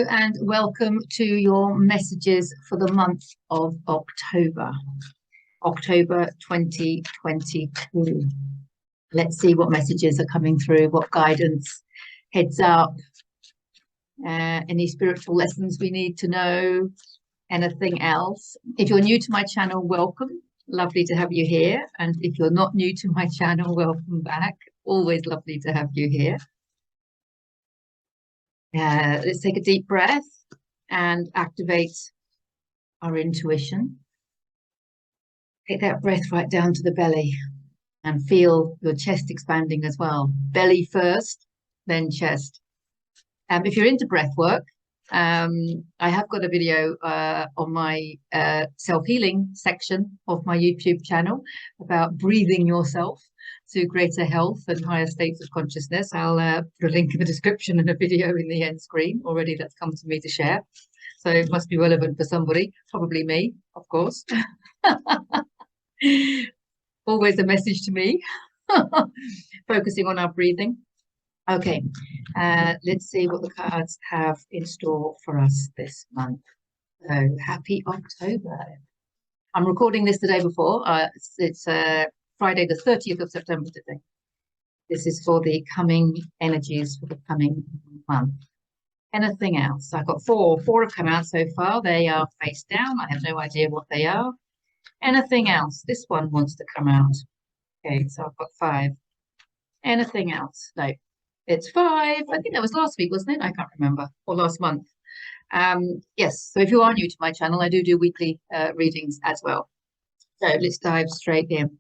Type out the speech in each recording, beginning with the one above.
and welcome to your messages for the month of October 2022. Let's see what messages are coming through, what guidance, heads up, any spiritual lessons we need to know, anything else. If you're new to my channel, welcome. Lovely to have you here. And if you're not new to my channel, welcome back. Always lovely to have you here. Let's take a deep breath and activate our intuition. Take that breath right down to the belly and feel your chest expanding as well. Belly first, then chest. If you're into breath work, I have got a video on my self-healing section of my YouTube channel about breathing yourself to greater health and higher states of consciousness. I'll put a link in the description and a video in the end screen already that's come to me to share. So it must be relevant for somebody, probably me, of course. Always a message to me, focusing on our breathing. Okay, let's see what the cards have in store for us this month. So happy October. I'm recording this the day before. It's Friday the 30th of September today. This is for the coming energies for the coming month. Anything else? I've got four have come out so far. They are face down. I have no idea what they are. Anything else? This one wants to come out. Okay, so I've got 5. Anything else? No, it's 5. I think that was last week, wasn't it? I can't remember, or last month. Yes, so if you are new to my channel, I do weekly readings as well. So let's dive straight in.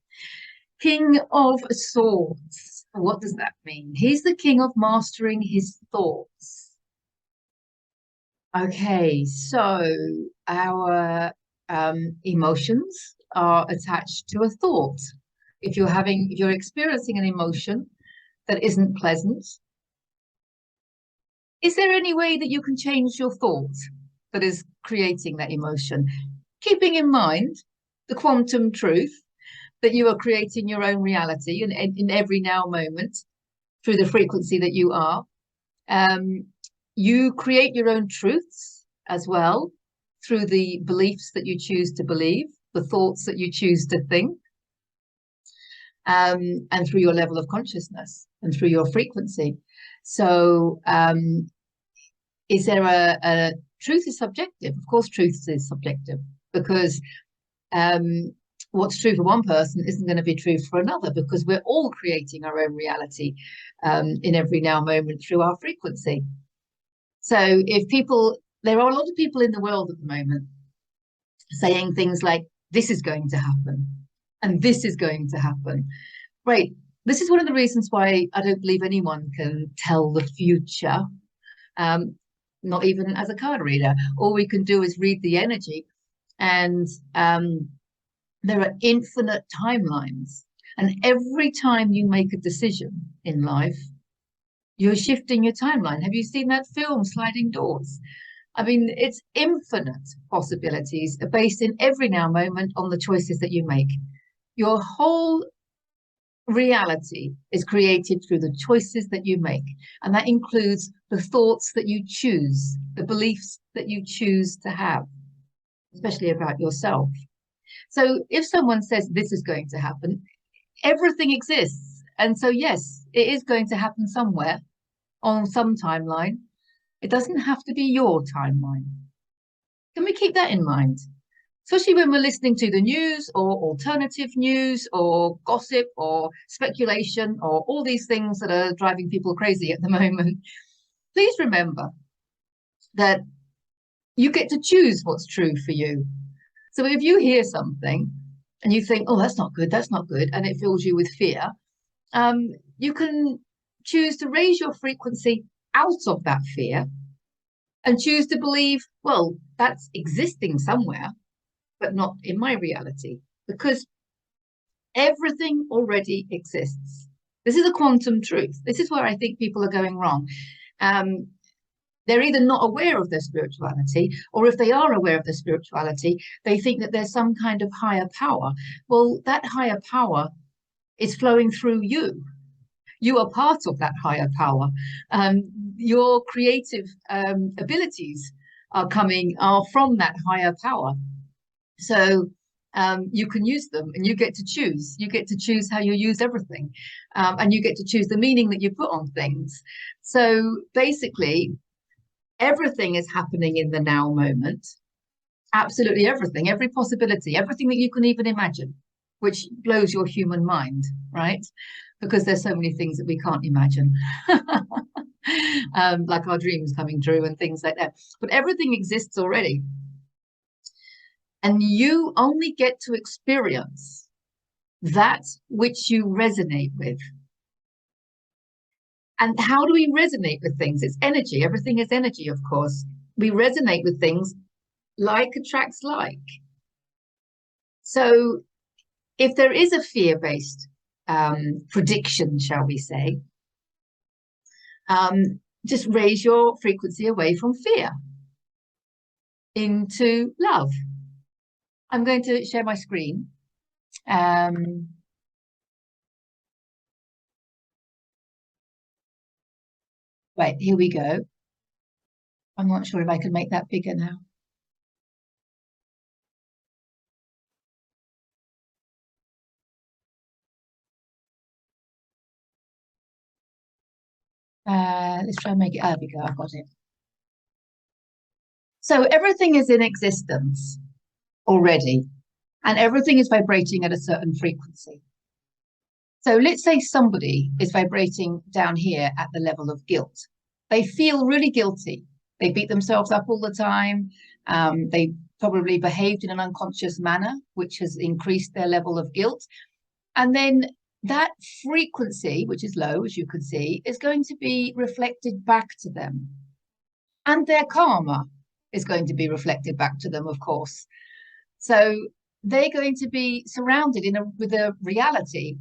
King of Swords. What does that mean? He's the king of mastering his thoughts. Okay, so our emotions are attached to a thought. If you're experiencing an emotion that isn't pleasant, is there any way that you can change your thought that is creating that emotion? Keeping in mind the quantum truth that you are creating your own reality in every now moment through the frequency that you are. You create your own truths as well through the beliefs that you choose to believe, the thoughts that you choose to think, and through your level of consciousness and through your frequency. So is there a truth is subjective? Of course, truth is subjective, because what's true for one person isn't going to be true for another, because we're all creating our own reality in every now moment through our frequency. So there are a lot of people in the world at the moment saying things like, this is going to happen and this is going to happen. Right. This is one of the reasons why I don't believe anyone can tell the future, not even as a card reader. All we can do is read the energy, and there are infinite timelines. And every time you make a decision in life, you're shifting your timeline. Have you seen that film, Sliding Doors? I mean, it's infinite possibilities based in every now moment on the choices that you make. Your whole reality is created through the choices that you make. And that includes the thoughts that you choose, the beliefs that you choose to have, especially about yourself. So if someone says this is going to happen, everything exists. And so, yes, it is going to happen somewhere on some timeline. It doesn't have to be your timeline. Can we keep that in mind? Especially when we're listening to the news or alternative news or gossip or speculation or all these things that are driving people crazy at the moment. Please remember that you get to choose what's true for you. So if you hear something and you think, oh, that's not good, and it fills you with fear, you can choose to raise your frequency out of that fear and choose to believe, well, that's existing somewhere, but not in my reality, because everything already exists. This is a quantum truth. This is where I think people are going wrong. They're either not aware of their spirituality, or if they are aware of their spirituality, they think that there's some kind of higher power. Well, that higher power is flowing through you. You are part of that higher power. Your creative abilities are from that higher power. So you can use them, and you get to choose. You get to choose how you use everything, and you get to choose the meaning that you put on things. So basically, everything is happening in the now moment. Absolutely everything, every possibility, everything that you can even imagine, which blows your human mind, right? Because there's so many things that we can't imagine, like our dreams coming true and things like that. But everything exists already. And you only get to experience that which you resonate with. And how do we resonate with things? It's energy. Everything is energy, of course. We resonate with things like attracts like. So if there is a fear-based prediction, shall we say, just raise your frequency away from fear into love. I'm going to share my screen. Right, here we go. I'm not sure if I can make that bigger now. Let's try and make it. There we go. I've got it. So everything is in existence already, and everything is vibrating at a certain frequency. So let's say somebody is vibrating down here at the level of guilt. They feel really guilty. They beat themselves up all the time. They probably behaved in an unconscious manner, which has increased their level of guilt. And then that frequency, which is low, as you can see, is going to be reflected back to them. And their karma is going to be reflected back to them, of course. So they're going to be surrounded with a reality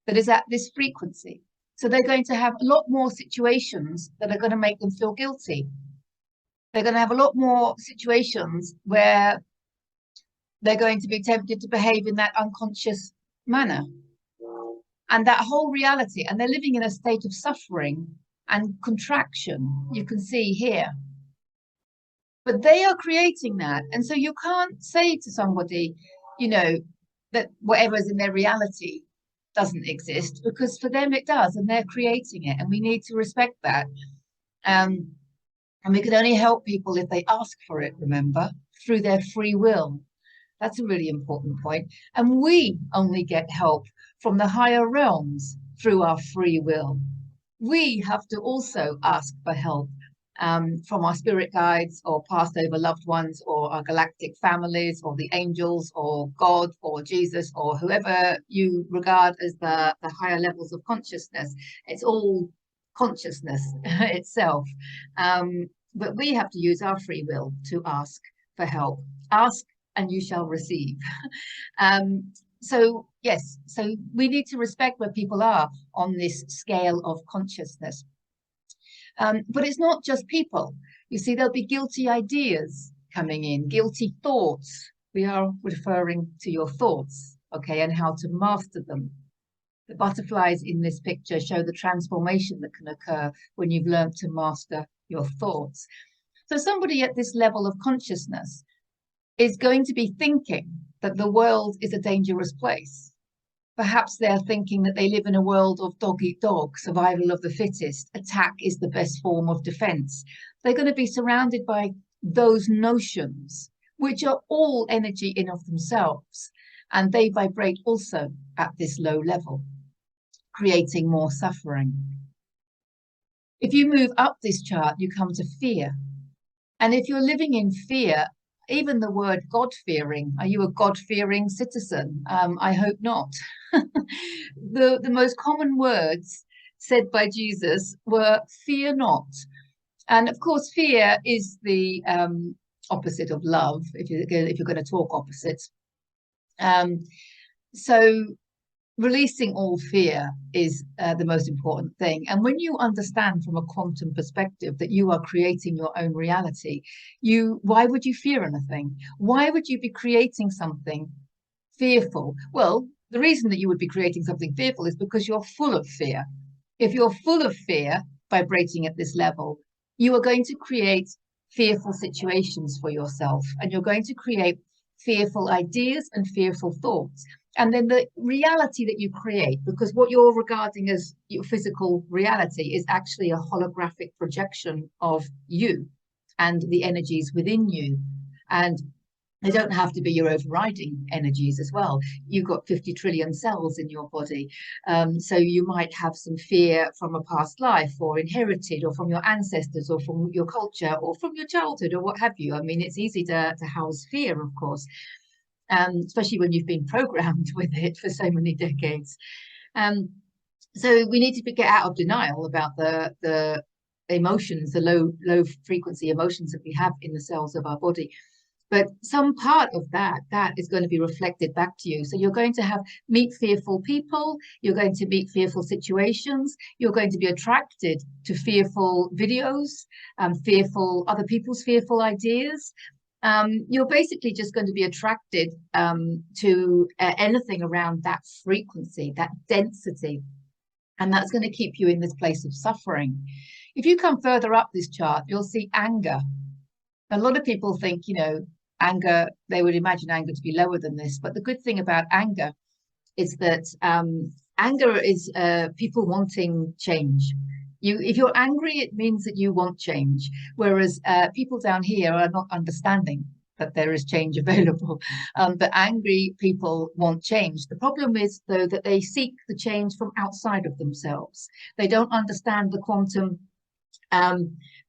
that is at this frequency. So they're going to have a lot more situations that are going to make them feel guilty. They're going to have a lot more situations where they're going to be tempted to behave in that unconscious manner. And that whole reality, and they're living in a state of suffering and contraction, you can see here. But they are creating that. And so you can't say to somebody, you know, that whatever's in their reality doesn't exist, because for them it does, and they're creating it, and we need to respect that. And we can only help people if they ask for it, remember, through their free will. That's a really important point. And we only get help from the higher realms through our free will. We have to also ask for help from our spirit guides or passed over loved ones or our galactic families or the angels or God or Jesus or whoever you regard as the higher levels of consciousness. It's all consciousness itself. But we have to use our free will to ask for help. Ask and you shall receive. So yes, so we need to respect where people are on this scale of consciousness. But it's not just people. You see, there'll be guilty ideas coming in, guilty thoughts. We are referring to your thoughts, okay, and how to master them. The butterflies in this picture show the transformation that can occur when you've learned to master your thoughts. So somebody at this level of consciousness is going to be thinking that the world is a dangerous place. Perhaps they're thinking that they live in a world of dog eat dog, survival of the fittest, attack is the best form of defense. They're going to be surrounded by those notions, which are all energy in of themselves. And they vibrate also at this low level, creating more suffering. If you move up this chart, you come to fear. And if you're living in fear, even the word God-fearing, are you a God-fearing citizen? I hope not. The most common words said by Jesus were fear not. And of course, fear is the opposite of love, if you're going to talk opposites. So releasing all fear is the most important thing. And when you understand from a quantum perspective that you are creating your own reality, why would you fear anything? Why would you be creating something fearful? Well, the reason that you would be creating something fearful is because you're full of fear. If you're full of fear, vibrating at this level, you are going to create fearful situations for yourself, and you're going to create fearful ideas and fearful thoughts. And then the reality that you create, because what you're regarding as your physical reality is actually a holographic projection of you and the energies within you. And they don't have to be your overriding energies as well. You've got 50 trillion cells in your body. So you might have some fear from a past life, or inherited, or from your ancestors, or from your culture, or from your childhood, or what have you. I mean, it's easy to house fear, of course, especially when you've been programmed with it for so many decades. So we need to get out of denial about the emotions, the low frequency emotions that we have in the cells of our body. But some part of that is going to be reflected back to you. So you're going to meet fearful people, you're going to meet fearful situations, you're going to be attracted to fearful videos, fearful other people's fearful ideas. You're basically just going to be attracted to anything around that frequency, that density. And that's going to keep you in this place of suffering. If you come further up this chart, you'll see anger. A lot of people think, anger, they would imagine anger to be lower than this. But the good thing about anger is that anger is people wanting change. If you're angry, it means that you want change. Whereas people down here are not understanding that there is change available. But angry people want change. The problem is, though, that they seek the change from outside of themselves. They don't understand the quantum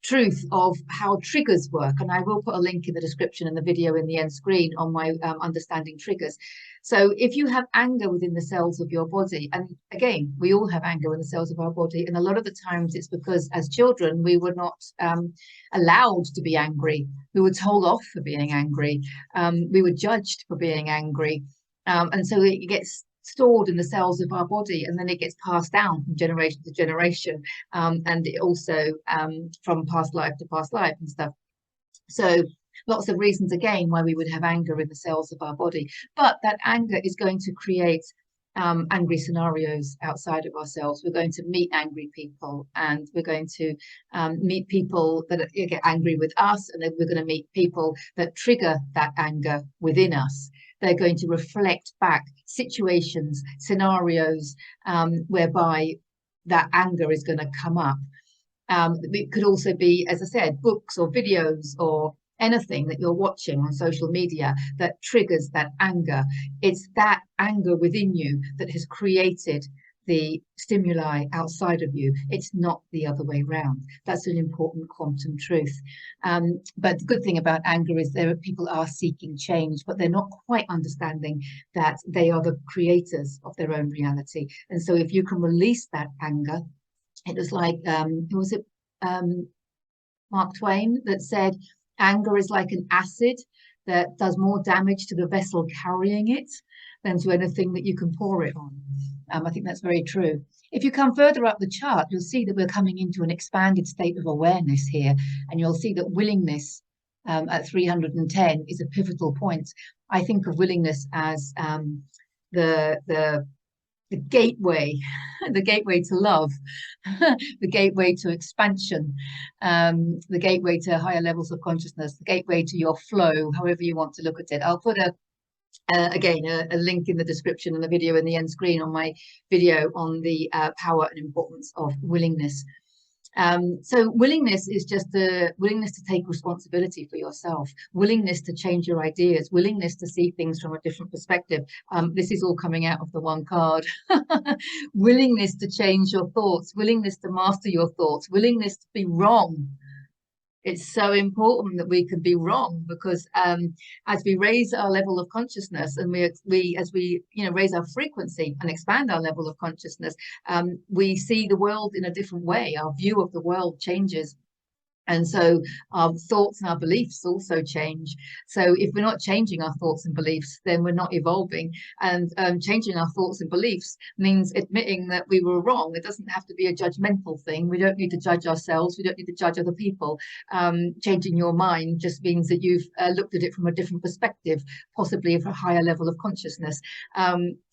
truth of how triggers work, and I will put a link in the description and the video in the end screen on my understanding triggers. So if you have anger within the cells of your body, and again, we all have anger in the cells of our body, and a lot of the times it's because as children we were not allowed to be angry. We were told off for being angry. We were judged for being angry, and so it gets stored in the cells of our body, and then it gets passed down from generation to generation, and it also from past life to past life and stuff. So lots of reasons again why we would have anger in the cells of our body, but that anger is going to create angry scenarios outside of ourselves. We're going to meet angry people, and we're going to meet people that get angry with us, and then we're going to meet people that trigger that anger within us. They're going to reflect back situations, scenarios whereby that anger is going to come up. It could also be, as I said, books or videos or anything that you're watching on social media that triggers that anger. It's that anger within you that has created the stimuli outside of you. It's not the other way around. That's an important quantum truth. But the good thing about anger is people are seeking change, but they're not quite understanding that they are the creators of their own reality. And so if you can release that anger, it was like, who was it? Mark Twain that said, anger is like an acid that does more damage to the vessel carrying it than to anything that you can pour it on. I think that's very true. If you come further up the chart, you'll see that we're coming into an expanded state of awareness here, and you'll see that willingness at 310 is a pivotal point. I think of willingness as the gateway, the gateway to love, the gateway to expansion, the gateway to higher levels of consciousness, the gateway to your flow, however you want to look at it. I'll put again a link in the description and the video in the end screen on my video on the power and importance of willingness. So willingness is just the willingness to take responsibility for yourself, willingness to change your ideas, willingness to see things from a different perspective. This is all coming out of the one card. Willingness to change your thoughts, willingness to master your thoughts, willingness to be wrong. It's so important that we can be wrong, because as we raise our level of consciousness, and as we raise our frequency and expand our level of consciousness, we see the world in a different way. Our view of the world changes. And so our thoughts and our beliefs also change. So if we're not changing our thoughts and beliefs, then we're not evolving. And changing our thoughts and beliefs means admitting that we were wrong. It doesn't have to be a judgmental thing. We don't need to judge ourselves. We don't need to judge other people. Changing your mind just means that you've looked at it from a different perspective, possibly of a higher level of consciousness.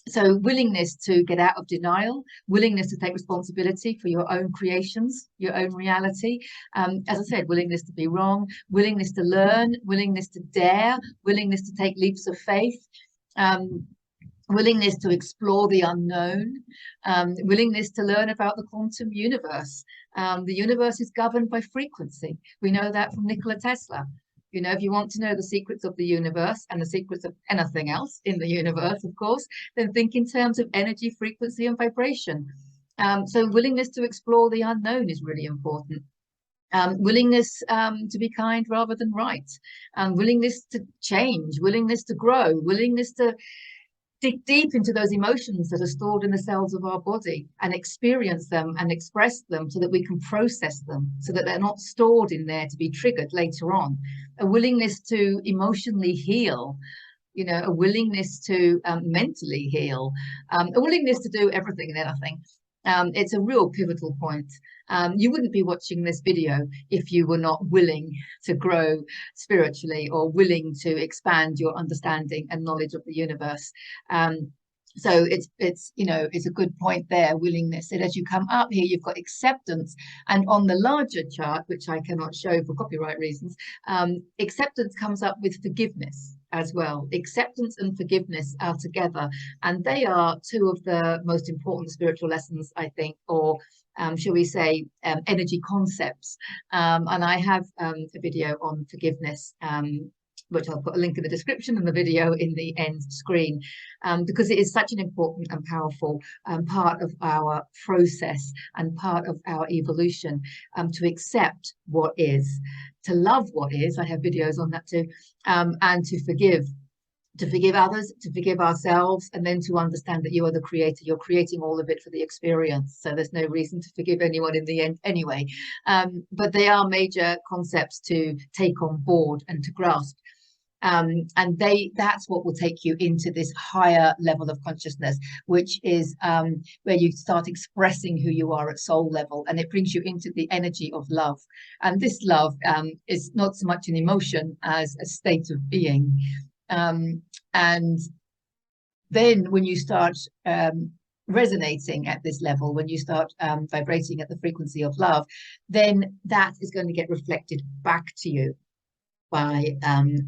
So willingness to get out of denial, willingness to take responsibility for your own creations, your own reality. As I said, willingness to be wrong, willingness to learn, willingness to dare, willingness to take leaps of faith. Willingness to explore the unknown, willingness to learn about the quantum universe. The universe is governed by frequency. We know that from Nikola Tesla. You know, if you want to know the secrets of the universe and the secrets of anything else in the universe, of course, then think in terms of energy, frequency, and vibration. So willingness to explore the unknown is really important. Willingness to be kind rather than right. Willingness to change, willingness to grow, willingness to dig deep into those emotions that are stored in the cells of our body and experience them and express them so that we can process them, so that they're not stored in there to be triggered later on. A willingness to emotionally heal, you know, a willingness to mentally heal, a willingness to do everything and anything. It's a real pivotal point. You wouldn't be watching this video if you were not willing to grow spiritually or willing to expand your understanding and knowledge of the universe. So it's you know, it's a good point there, willingness. And as you come up here, you've got acceptance. And on the larger chart, which I cannot show for copyright reasons, acceptance comes up with forgiveness as well. Acceptance and forgiveness are together, and they are two of the most important spiritual lessons, I think, or shall we say, energy concepts. And I have a video on forgiveness, which I'll put a link in the description and the video in the end screen, because it is such an important and powerful part of our process and part of our evolution, to accept what is, to love what is. I have videos on that too, and to forgive others, to forgive ourselves, and then to understand that you are the creator. You're creating all of it for the experience. So there's no reason to forgive anyone in the end anyway. But they are major concepts to take on board and to grasp. And that's what will take you into this higher level of consciousness, which is where you start expressing who you are at soul level, and it brings you into the energy of love. And this love is not so much an emotion as a state of being. And then when you start resonating at this level, when you start vibrating at the frequency of love, then that is going to get reflected back to you by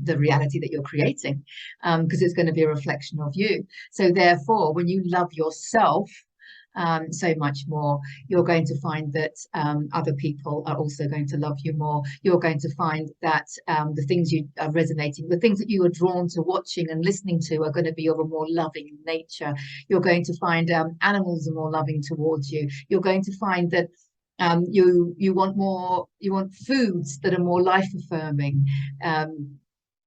the reality that you're creating, because it's going to be a reflection of you. So therefore, when you love yourself so much more, you're going to find that other people are also going to love you more. You're going to find that the things you are resonating, the things that you are drawn to watching and listening to, are going to be of a more loving nature. You're going to find animals are more loving towards you. You're going to find that you want foods that are more life affirming.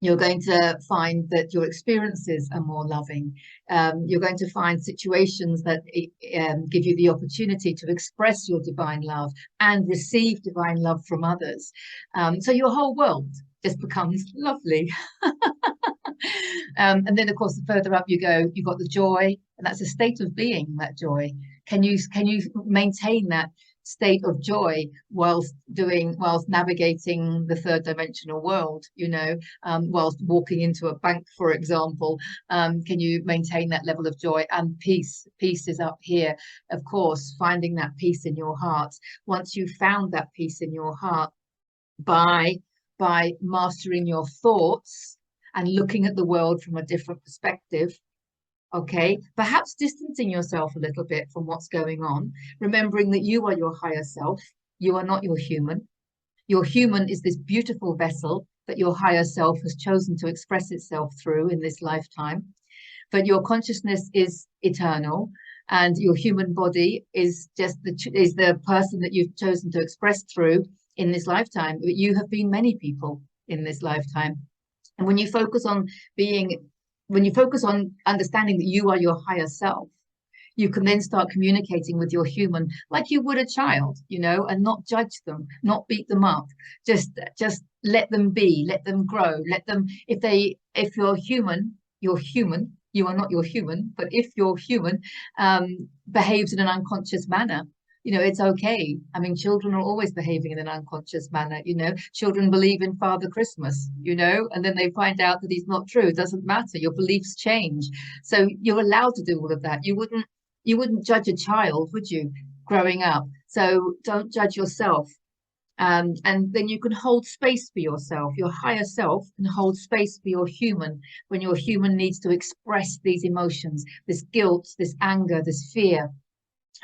You're going to find that your experiences are more loving. You're going to find situations that give you the opportunity to express your divine love and receive divine love from others. So your whole world just becomes lovely. And then, of course, the further up you go, you've got the joy, and that's a state of being, that joy. Can you maintain that state of joy whilst navigating the third dimensional world, you know, whilst walking into a bank, for example? Can you maintain that level of joy and peace? Peace is up here, of course, finding that peace in your heart. Once you've found that peace in your heart by mastering your thoughts and looking at the world from a different perspective, okay, perhaps distancing yourself a little bit from what's going on, remembering that you are your higher self. You are not your human. Your human is this beautiful vessel that your higher self has chosen to express itself through in this lifetime. But your consciousness is eternal, and your human body is just the person that you've chosen to express through in this lifetime. But you have been many people in this lifetime. And when you focus on understanding that you are your higher self, you can then start communicating with your human like you would a child, you know, and not judge them, not beat them up. Just let them be, let them grow, let them, if you're human, you're human. You are not your human, but if your human behaves in an unconscious manner, You know, it's okay. I mean, children are always behaving in an unconscious manner. You know, children believe in Father Christmas, you know, and then they find out that he's not true. It doesn't matter. Your beliefs change. So you're allowed to do all of that. You wouldn't judge a child, would you, growing up? So don't judge yourself. And then you can hold space for yourself. Your higher self can hold space for your human when your human needs to express these emotions, this guilt, this anger, this fear.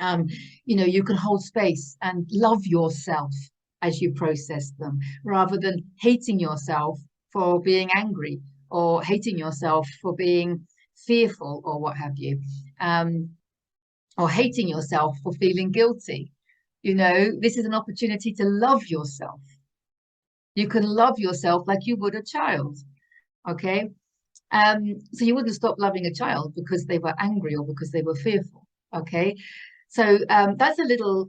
um, you know, you can hold space and love yourself as you process them, rather than hating yourself for being angry, or hating yourself for being fearful, or what have you, um, or hating yourself for feeling guilty. You know, this is an opportunity to love yourself. You can love yourself like you would a child. Okay. So you wouldn't stop loving a child because they were angry or because they were fearful. Okay. So that's a little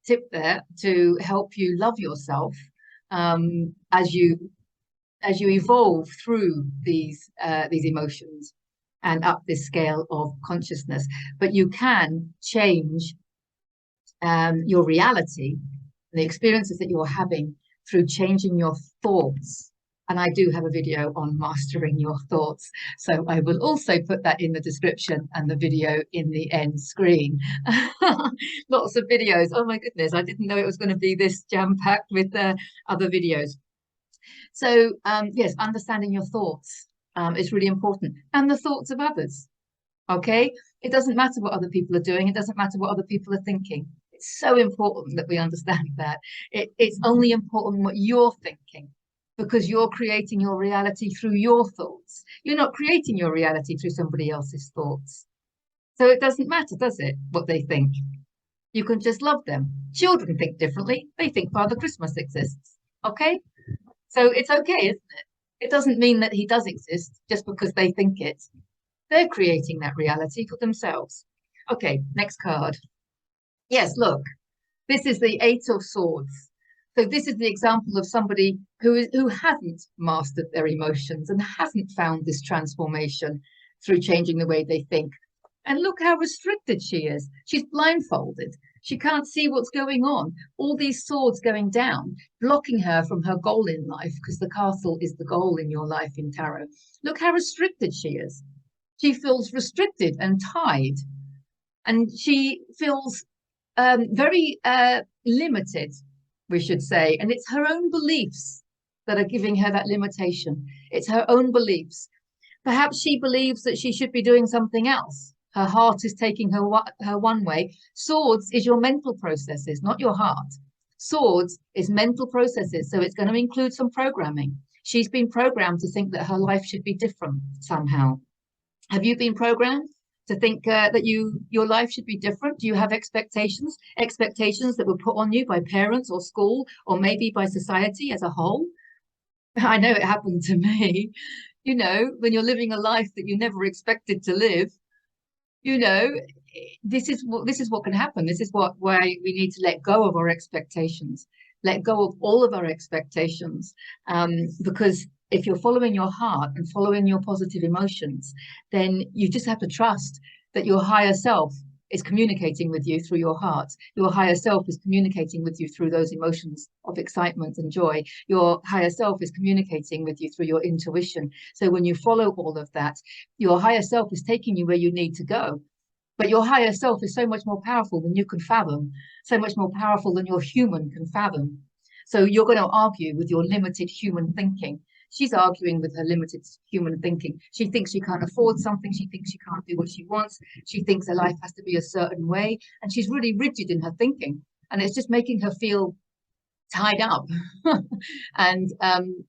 tip there to help you love yourself, as you evolve through these emotions and up this scale of consciousness. But you can change your reality, the experiences that you're having, through changing your thoughts. And I do have a video on mastering your thoughts. So I will also put that in the description and the video in the end screen. Lots of videos. Oh my goodness, I didn't know it was going to be this jam-packed with other videos. So yes, understanding your thoughts is really important, and the thoughts of others. Okay, it doesn't matter what other people are doing. It doesn't matter what other people are thinking. It's so important that we understand that. It's only important what you're thinking, because you're creating your reality through your thoughts. You're not creating your reality through somebody else's thoughts. So it doesn't matter, does it, what they think? You can just love them. Children think differently. They think Father Christmas exists. Okay? So it's okay, isn't it? It doesn't mean that he does exist just because they think it. They're creating that reality for themselves. Okay, next card. Yes, look, this is the Eight of Swords. So this is the example of somebody who hasn't mastered their emotions and hasn't found this transformation through changing the way they think. And look how restricted she is. She's blindfolded. She can't see what's going on. All these swords going down, blocking her from her goal in life, because the castle is the goal in your life in tarot. Look how restricted she is. She feels restricted and tied, and she feels very limited, we should say. And it's her own beliefs that are giving her that limitation. It's her own beliefs. Perhaps she believes that she should be doing something else. Her heart is taking her one way. Swords is your mental processes, not your heart. Swords is mental processes, so it's going to include some programming. She's been programmed to think that her life should be different somehow. Have you been programmed to think that your life should be different? Do you have expectations that were put on you by parents or school, or maybe by society as a whole? I know it happened to me. You know, when you're living a life that you never expected to live, you know, this is what can happen. This is why we need to let go of our expectations, let go of all of our expectations, because if you're following your heart and following your positive emotions, then you just have to trust that your higher self is communicating with you through your heart. Your higher self is communicating with you through those emotions of excitement and joy. Your higher self is communicating with you through your intuition. So when you follow all of that, your higher self is taking you where you need to go. But your higher self is so much more powerful than you can fathom, so much more powerful than your human can fathom. So you're going to argue with your limited human thinking. She's arguing with her limited human thinking. She thinks she can't afford something. She thinks she can't do what she wants. She thinks her life has to be a certain way. And she's really rigid in her thinking. And it's just making her feel tied up and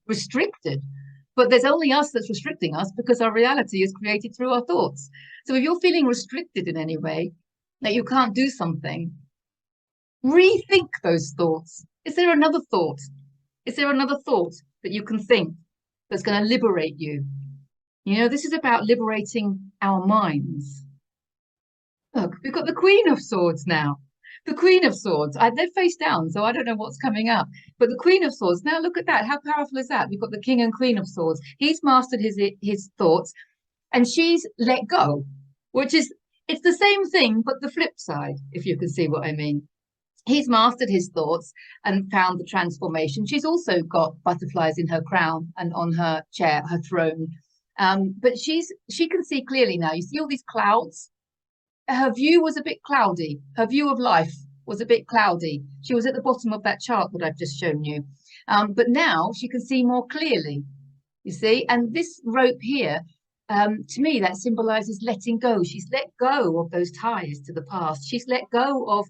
restricted. But there's only us that's restricting us, because our reality is created through our thoughts. So if you're feeling restricted in any way, that you can't do something, rethink those thoughts. Is there another thought? Is there another thought that you can think that's going to liberate you? You know, this is about liberating our minds. Look, we've got the Queen of Swords now. The Queen of Swords. They're face down, so I don't know what's coming up. But the Queen of Swords. Now look at that. How powerful is that? We've got the King and Queen of Swords. He's mastered his thoughts, and she's let go, which is, it's the same thing, but the flip side, if you can see what I mean. He's mastered his thoughts and found the transformation. She's also got butterflies in her crown and on her chair, her throne. But she can see clearly now. You see all these clouds? Her view was a bit cloudy. Her view of life was a bit cloudy. She was at the bottom of that chart that I've just shown you. But now she can see more clearly, you see? And this rope here, to me, that symbolizes letting go. She's let go of those ties to the past. She's let go of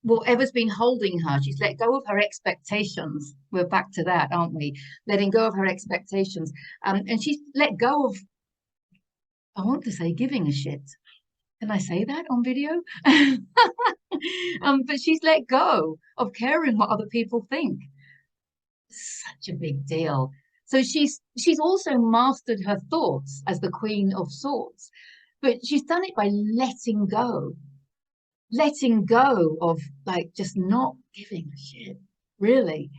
whatever's been holding her. She's let go of her expectations. We're back to that, aren't we? Letting go of her expectations. And she's let go of, I want to say, giving a shit. Can I say that on video? But she's let go of caring what other people think. Such a big deal. So she's also mastered her thoughts as the Queen of Swords, but she's done it by letting go of, like, just not giving a shit, really,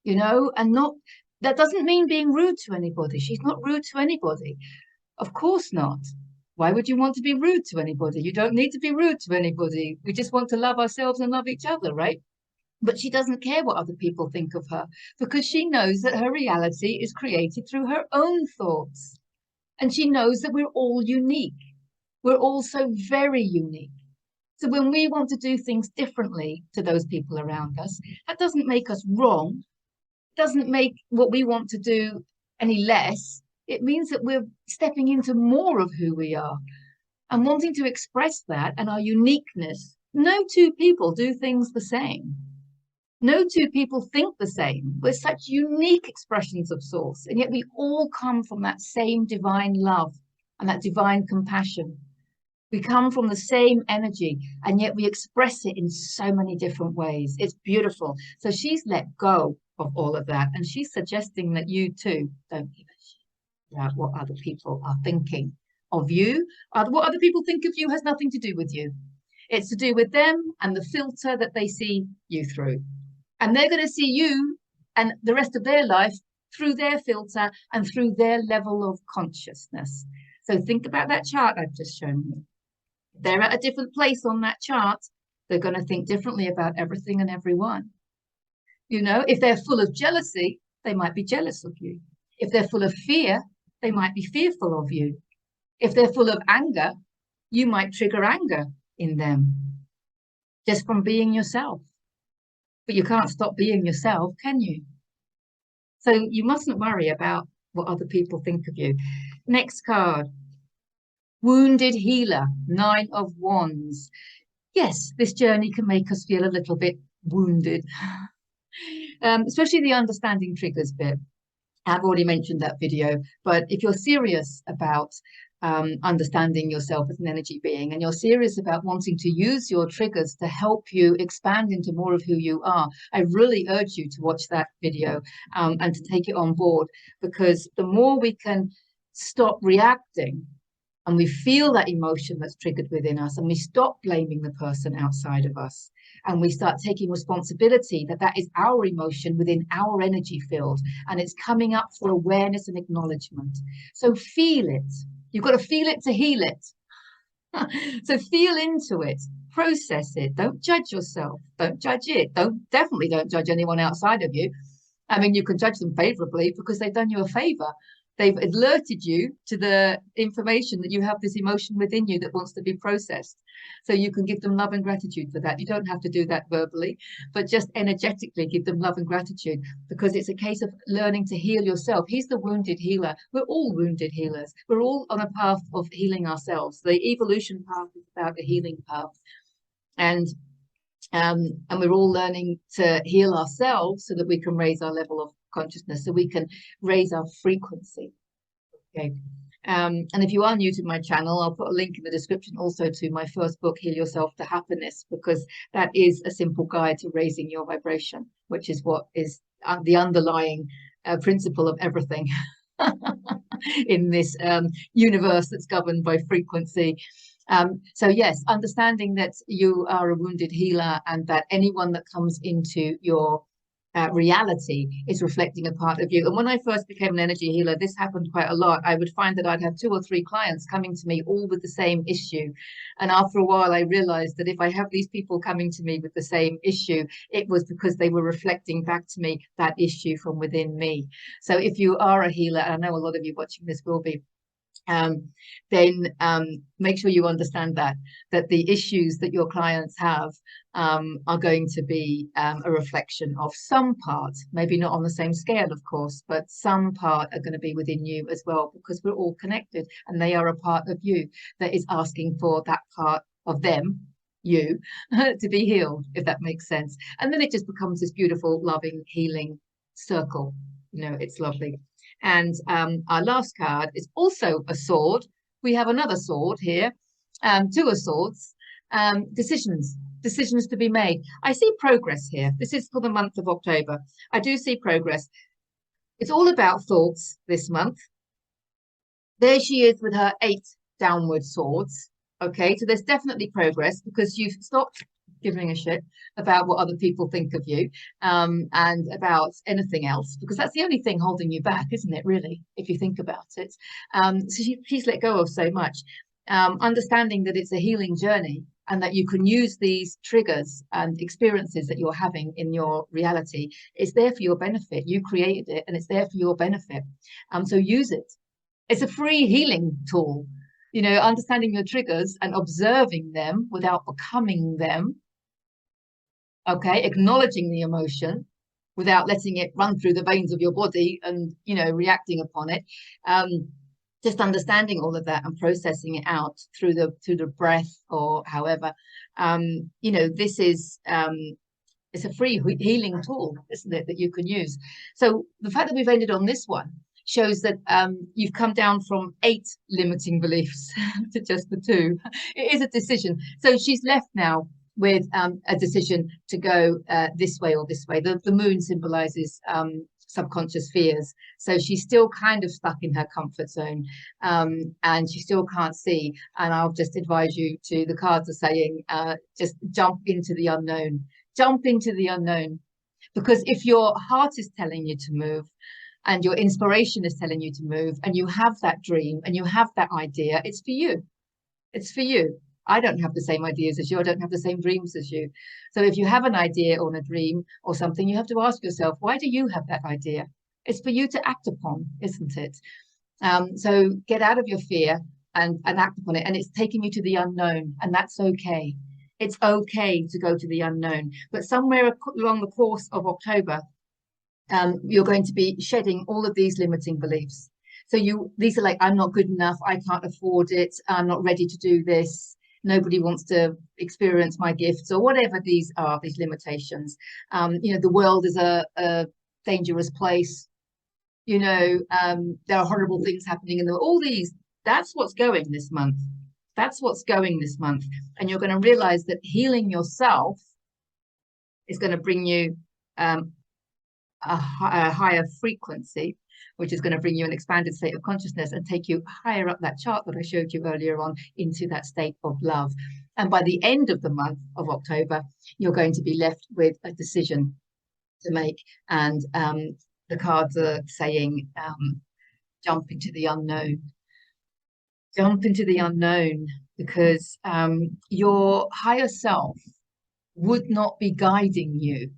you know. And not, that doesn't mean being rude to anybody. She's not rude to anybody, of course not. Why would you want to be rude to anybody? You don't need to be rude to anybody. We just want to love ourselves and love each other, right? But she doesn't care what other people think of her, because she knows that her reality is created through her own thoughts. And she knows that we're all unique. We're all so very unique. So when we want to do things differently to those people around us, that doesn't make us wrong. It doesn't make what we want to do any less. It means that we're stepping into more of who we are and wanting to express that and our uniqueness. No two people do things the same. No two people think the same. We're such unique expressions of source, and yet we all come from that same divine love and that divine compassion. We come from the same energy, and yet we express it in so many different ways. It's beautiful. So she's let go of all of that, and she's suggesting that you too don't give a shit about what other people are thinking of you. What other people think of you has nothing to do with you. It's to do with them and the filter that they see you through. And they're going to see you and the rest of their life through their filter and through their level of consciousness. So think about that chart I've just shown you. If they're at a different place on that chart, they're going to think differently about everything and everyone. You know, if they're full of jealousy, they might be jealous of you. If they're full of fear, they might be fearful of you. If they're full of anger, you might trigger anger in them just from being yourself. But you can't stop being yourself, can you? So you mustn't worry about what other people think of you. Next card. Wounded Healer, 9 of Wands. Yes, this journey can make us feel a little bit wounded, especially the understanding triggers bit. I've already mentioned that video, but if you're serious about understanding yourself as an energy being, and you're serious about wanting to use your triggers to help you expand into more of who you are, I really urge you to watch that video and to take it on board, because the more we can stop reacting and we feel that emotion that's triggered within us, and we stop blaming the person outside of us, and we start taking responsibility that that is our emotion within our energy field, and it's coming up for awareness and acknowledgement. So feel it. You've got to feel it to heal it. So feel into it, process it. Don't judge yourself. Don't judge it. Definitely don't judge anyone outside of you. I mean, you can judge them favorably because they've done you a favor. They've alerted you to the information that you have this emotion within you that wants to be processed. So you can give them love and gratitude for that. You don't have to do that verbally, but just energetically give them love and gratitude, because it's a case of learning to heal yourself. He's the wounded healer. We're all wounded healers. We're all on a path of healing ourselves. The evolution path is about the healing path. And we're all learning to heal ourselves so that we can raise our level of consciousness, so we can raise our frequency. Okay. And if you are new to my channel, I'll put a link in the description also to my first book, Heal Yourself to Happiness, because that is a simple guide to raising your vibration, which is what is the underlying principle of everything in this universe that's governed by frequency. So yes, understanding that you are a wounded healer, and that anyone that comes into your reality is reflecting a part of you. And when I first became an energy healer, this happened quite a lot. I would find that I'd have 2 or 3 clients coming to me all with the same issue. And after a while, I realized that if I have these people coming to me with the same issue, it was because they were reflecting back to me that issue from within me. So if you are a healer, and I know a lot of you watching this will be, then make sure you understand that the issues that your clients have are going to be a reflection of some part, maybe not on the same scale, of course, but some part are going to be within you as well, because we're all connected and they are a part of you that is asking for that part of them, you, to be healed, if that makes sense. And then it just becomes this beautiful, loving, healing circle. You know, it's lovely. And our last card is also a sword. We have another sword here, 2 of swords, decisions to be made. I see progress here. This is for the month of October. I do see progress. It's all about thoughts this month. There she is with her 8 downward swords. Okay, so there's definitely progress because you've stopped giving a shit about what other people think of you and about anything else, because that's the only thing holding you back, isn't it, really, if you think about it. So she's let go of so much, understanding that it's a healing journey and that you can use these triggers and experiences that you're having in your reality. It's there for your benefit. You created it and it's there for your benefit. So use it. It's a free healing tool. You know, understanding your triggers and observing them without becoming them. Okay, acknowledging the emotion without letting it run through the veins of your body and, you know, reacting upon it. Just understanding all of that and processing it out through the breath or however. You know, this is it's a free healing tool, isn't it, that you can use. So the fact that we've ended on this one shows that you've come down from 8 limiting beliefs to just the 2. It is a decision. So she's left now with a decision to go this way or this way. The moon symbolizes subconscious fears. So she's still kind of stuck in her comfort zone and she still can't see. And I'll just advise you to, the cards are saying, just jump into the unknown. Jump into the unknown. Because if your heart is telling you to move, and your inspiration is telling you to move, and you have that dream and you have that idea, it's for you. It's for you. I don't have the same ideas as you. I don't have the same dreams as you. So if you have an idea or a dream or something, you have to ask yourself, why do you have that idea? It's for you to act upon, isn't it? So get out of your fear and act upon it. And it's taking you to the unknown, and that's okay. It's okay to go to the unknown. But somewhere along the course of October, you're going to be shedding all of these limiting beliefs. So these are like, I'm not good enough, I can't afford it, I'm not ready to do this, nobody wants to experience my gifts, or whatever these are, these limitations. You know, the world is a dangerous place. You know, there are horrible things happening in the all these. That's what's going this month. That's what's going this month. And you're going to realize that healing yourself is going to bring you a higher frequency, which is going to bring you an expanded state of consciousness and take you higher up that chart that I showed you earlier on into that state of love. And by the end of the month of October, you're going to be left with a decision to make. And the cards are saying, jump into the unknown. Jump into the unknown, because your higher self would not be guiding you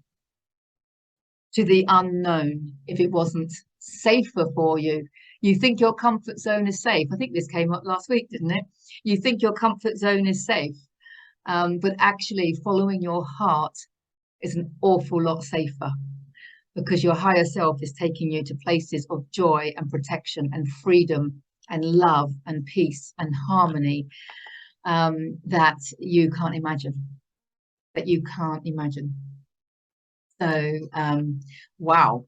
to the unknown if it wasn't safer for you. You think your comfort zone is safe. I think this came up last week, didn't it? You think your comfort zone is safe, but actually following your heart is an awful lot safer, because your higher self is taking you to places of joy and protection and freedom and love and peace and harmony that you can't imagine. That you can't imagine. So, wow.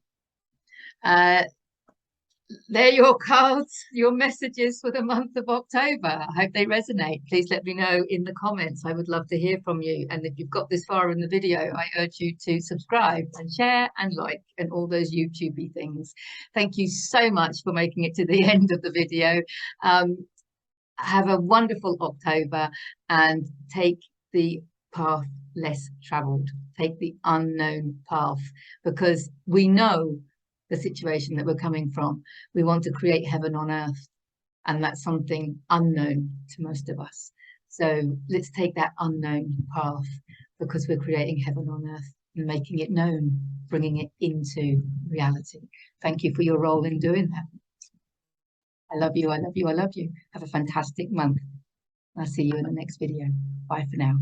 They're your cards, your messages for the month of October. I hope they resonate. Please let me know in the comments. I would love to hear from you. And if you've got this far in the video, I urge you to subscribe and share and like and all those YouTubey things. Thank you so much for making it to the end of the video. Have a wonderful October and take the path less traveled. Take the unknown path, because we know the situation that we're coming from. We want to create heaven on earth, and that's something unknown to most of us. So let's take that unknown path, because we're creating heaven on earth and making it known, bringing it into reality. Thank you for your role in doing that. I love you, I love you, I love you. Have a fantastic month. I'll see you in the next video. Bye for now.